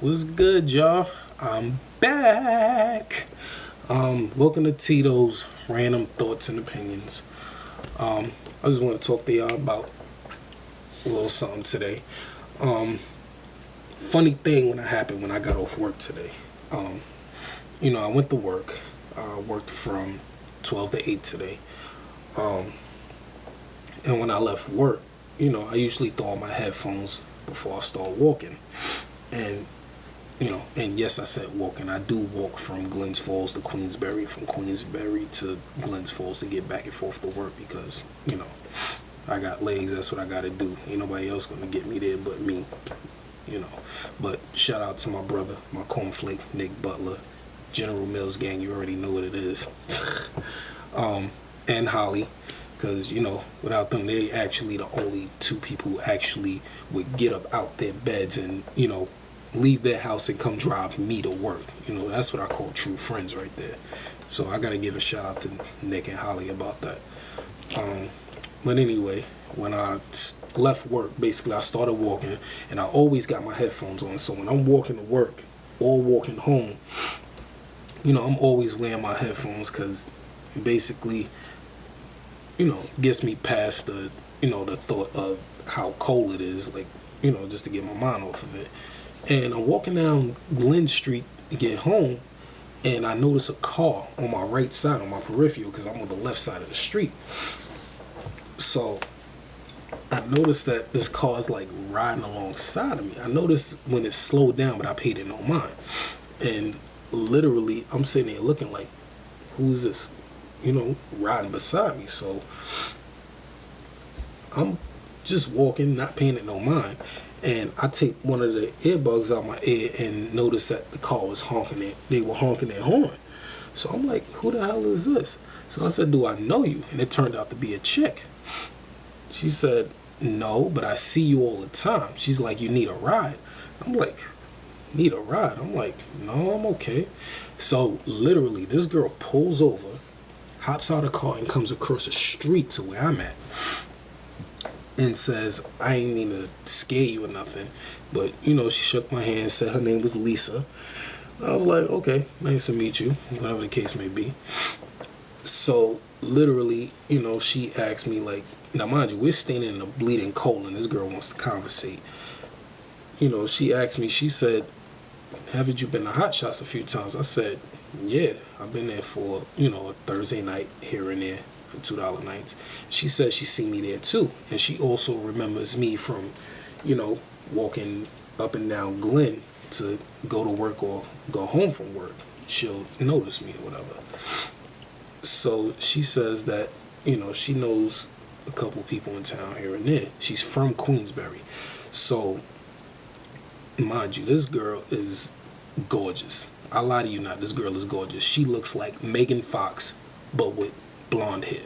What's good, y'all? I'm back. Welcome to Tito's Random Thoughts and Opinions. I just want to talk to y'all about a little something today. Funny thing when it happened when I got off work today. I went to work. Worked from 12 to 8 today. And when I left work, I usually throw on my headphones before I start walking. And and yes, I said walking. I do walk from Glens Falls to Queensbury, from Queensbury to Glens Falls to get back and forth to work because, I got legs. That's what I got to do. Ain't nobody else going to get me there but me, But shout out to my brother, my cornflake, Nick Butler, General Mills gang. You already know what it is. And Holly, because, without them, they actually the only two people who actually would get up out their beds and, leave their house and come drive me to work. That's what I call true friends right there. So I got to give a shout out to Nick and Holly about that. But anyway, when I left work, basically I started walking and I always got my headphones on. So when I'm walking to work or walking home, I'm always wearing my headphones because basically, gets me past the thought of how cold it is, like, just to get my mind off of it. And I'm walking down Glen Street to get home, and I notice a car on my right side, on my peripheral, because I'm on the left side of the street. So I noticed that this car is like riding alongside of me. I noticed when it slowed down, but I paid it no mind. And literally, I'm sitting there looking like, who's this, riding beside me? So I'm just walking, not paying it no mind. And I take one of the earbuds out my ear and notice that the car was honking it. They were honking their horn. So I'm like, who the hell is this? So I said, do I know you? And it turned out to be a chick. She said, no, but I see you all the time. She's like, you need a ride? I'm like, need a ride? I'm like, no, I'm okay. So literally, this girl pulls over, hops out of the car, and comes across the street to where I'm at. And says, I ain't mean to scare you or nothing. But, she shook my hand, said her name was Lisa. I was like, okay, nice to meet you, whatever the case may be. So, literally, she asked me, like, now mind you, we're standing in the bleeding cold and this girl wants to conversate. She asked me, she said, haven't you been to Hot Shots a few times? I said, yeah, I've been there for, a Thursday night here and there. For $2 nights. She says she seen me there too, and she also remembers me from, walking up and down Glen to go to work or go home from work. She'll notice me or whatever. So she says that, she knows a couple people in town here and there. She's from Queensbury. So, mind you, this girl is gorgeous. I lie to you not, this girl is gorgeous. She looks like Megan Fox, but with blonde hair.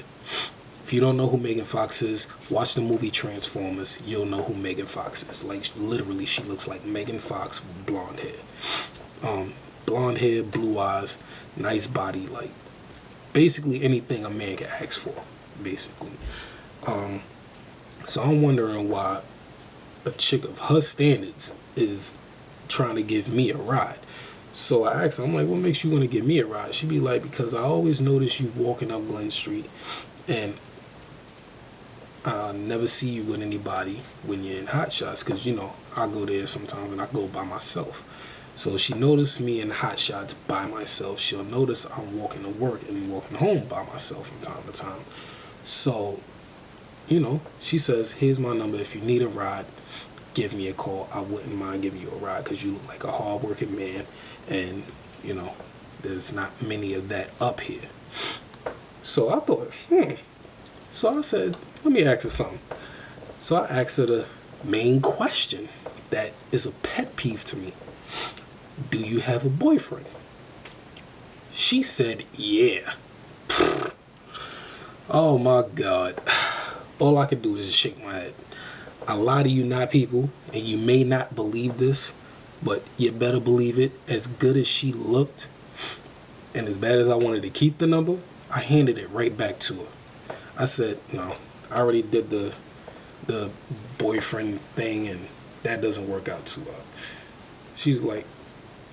If you don't know who Megan Fox is, watch the movie Transformers. You'll know who Megan Fox is. Like, literally, she looks like Megan Fox with blonde hair. Blonde hair, blue eyes, nice body. Like, basically anything a man can ask for, basically. So I'm wondering why a chick of her standards is trying to give me a ride. So I asked her, I'm like, what makes you want to give me a ride? She be like, because I always notice you walking up Glen Street and I never see you with anybody when you're in Hot Shots because, I go there sometimes and I go by myself. So she noticed me in Hot Shots by myself. She'll notice I'm walking to work and walking home by myself from time to time. So, she says, here's my number. If you need a ride, give me a call. I wouldn't mind giving you a ride because you look like a hard-working man. And, there's not many of that up here. So I thought, So I said, let me ask her something. So I asked her the main question that is a pet peeve to me. Do you have a boyfriend? She said, yeah. Oh my God. All I could do is just shake my head. I lie to you not, people, and you may not believe this, but you better believe it. As good as she looked, and as bad as I wanted to keep the number, I handed it right back to her. I said, no, I already did the boyfriend thing, and that doesn't work out too well. She's like,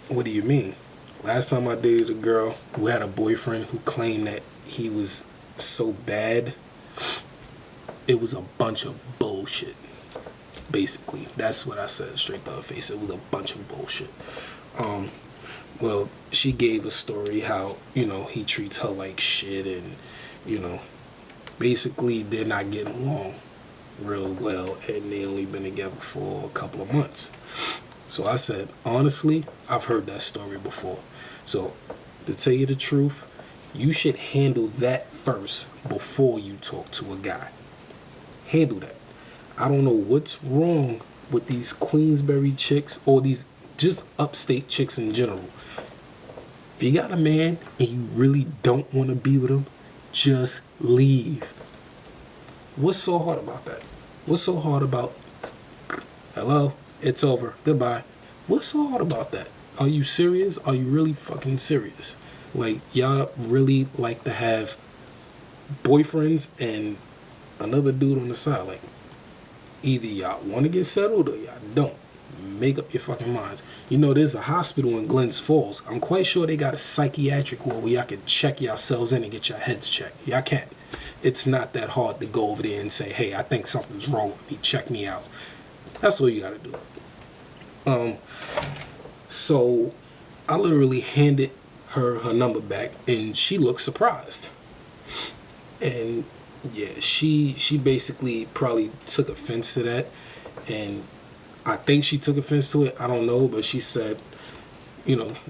what do you mean? Last time I dated a girl who had a boyfriend who claimed that he was so bad, it was a bunch of bullshit. Basically, that's what I said straight to her face. It was a bunch of bullshit. Well, she gave a story how, he treats her like shit, and, basically they're not getting along real well, and they only been together for a couple of months. So I said, honestly, I've heard that story before. So to tell you the truth, you should handle that first before you talk to a guy. Handle that. I don't know what's wrong with these Queensberry chicks, or these just upstate chicks in general. If you got a man and you really don't want to be with him, just leave. What's so hard about that? What's so hard about, hello, it's over, goodbye? What's so hard about that? Are you serious? Are you really fucking serious? Like, y'all really like to have boyfriends and another dude on the side? Like, either y'all want to get settled or y'all don't. Make up your fucking minds. There's a hospital in Glens Falls. I'm quite sure they got a psychiatric ward where y'all can check yourselves in and get your heads checked. Y'all can't. It's not that hard to go over there and say, hey, I think something's wrong with me. Check me out. That's all you got to do. So I literally handed her number back, and she looked surprised. And yeah, she basically probably took offense to that, and I think she took offense to it. I don't know, but she said,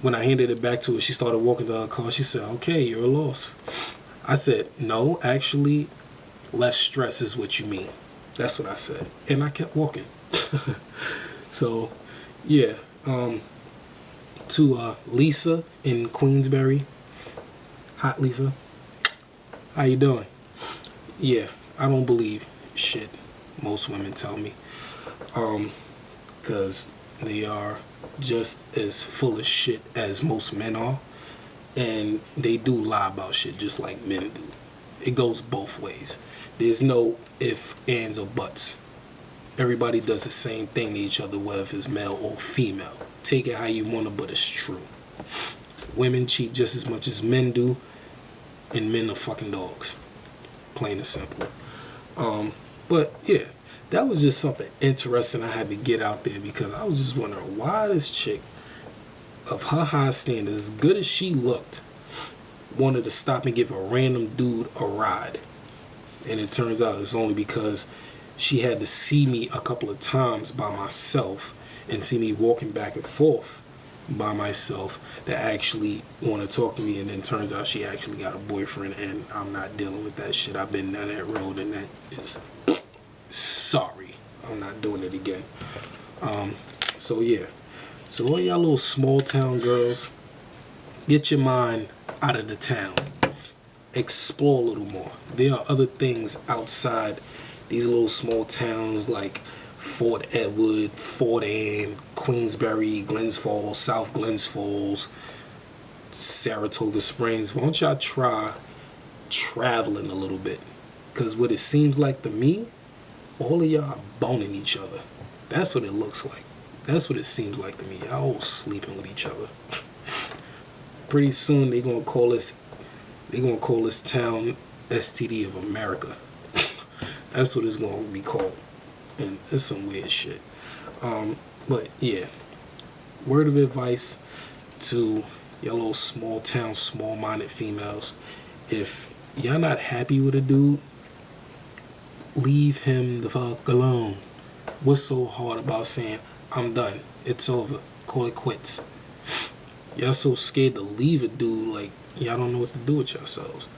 when I handed it back to her, she started walking to her car. She said, okay, you're a loss. I said, no, actually, less stress is what you mean. That's what I said. And I kept walking. So, yeah. To Lisa in Queensberry. Hot Lisa. How you doing? Yeah, I don't believe shit most women tell me. Because they are just as full of shit as most men are. And they do lie about shit just like men do. It goes both ways. There's no ifs, ands, or buts. Everybody does the same thing to each other, whether it's male or female. Take it how you want to, but it's true. Women cheat just as much as men do, and men are fucking dogs. Plain and simple. But yeah, that was just something interesting I had to get out there, because I was just wondering why this chick, of her high standards, as good as she looked, wanted to stop and give a random dude a ride. And it turns out it's only because she had to see me a couple of times by myself and see me walking back and forth by myself to actually want to talk to me. And then turns out she actually got a boyfriend, and I'm not dealing with that shit. I've been down that road, and that is sorry. I'm not doing it again. So yeah. So all y'all little small town girls, get your mind out of the town. Explore a little more. There are other things outside these little small towns like Fort Edward, Fort Anne, Queensberry, Glens Falls, South Glens Falls, Saratoga Springs. Why don't y'all try traveling a little bit? Because what it seems like to me, all of y'all are boning each other. That's what it looks like. That's what it seems like to me. Y'all all sleeping with each other. Pretty soon they gonna call this town STD of America. That's what it's gonna be called. And it's some weird shit. But yeah. Word of advice to y'all little small town, small minded females. If y'all not happy with a dude, leave him the fuck alone. What's so hard about saying, I'm done, it's over, call it quits? Y'all so scared to leave a dude, like y'all don't know what to do with yourselves.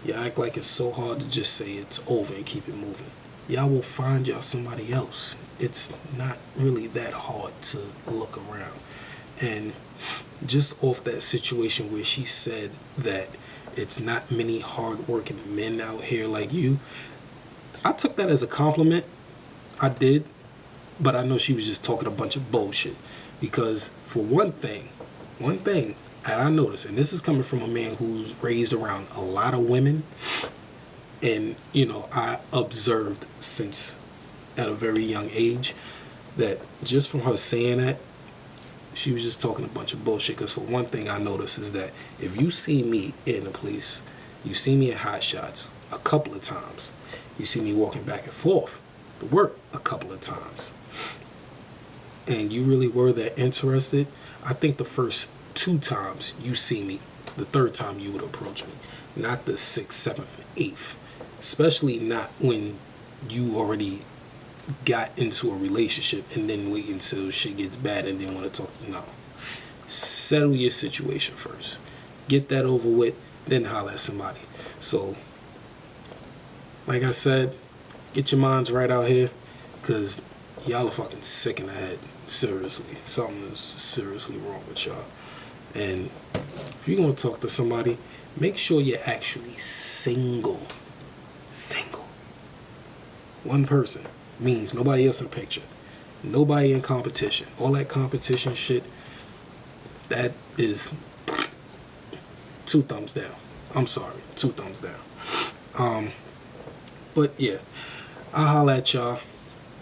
Y'all act like it's so hard to just say it's over and keep it moving. Y'all will find y'all somebody else. It's not really that hard to look around. And just off that situation where she said that it's not many hard-working men out here like you, I took that as a compliment. I did. But I know she was just talking a bunch of bullshit. Because for one thing, and I noticed, and this is coming from a man who's raised around a lot of women, and I observed since at a very young age that just from her saying that, she was just talking a bunch of bullshit. Because for one thing I noticed is that if you see me in the police, you see me at Hot Shots a couple of times. You see me walking back and forth to work a couple of times. And you really were that interested, I think the first 2 times you see me, the 3rd time you would approach me. Not the 6th, 7th, 8th. Especially not when you already got into a relationship and then wait until shit gets bad and then want to talk. No. Settle your situation first. Get that over with, then holler at somebody. So, like I said, get your minds right out here, because y'all are fucking sick in the head. Seriously. Something is seriously wrong with y'all. And if you're going to talk to somebody, make sure you're actually single. Single. One person means nobody else in the picture. Nobody in competition. All that competition shit, that is 2 thumbs down. I'm sorry. 2 thumbs down. But yeah, I'll holler at y'all.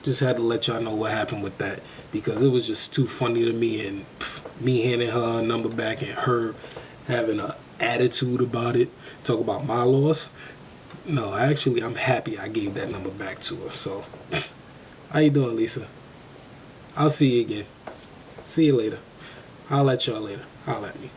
Just had to let y'all know what happened with that, because it was just too funny to me, and me handing her a number back and her having an attitude about it, talk about my loss. No, actually, I'm happy I gave that number back to her. So, how you doing, Lisa? I'll see you again. See you later. I'll let y'all later. Holla at me.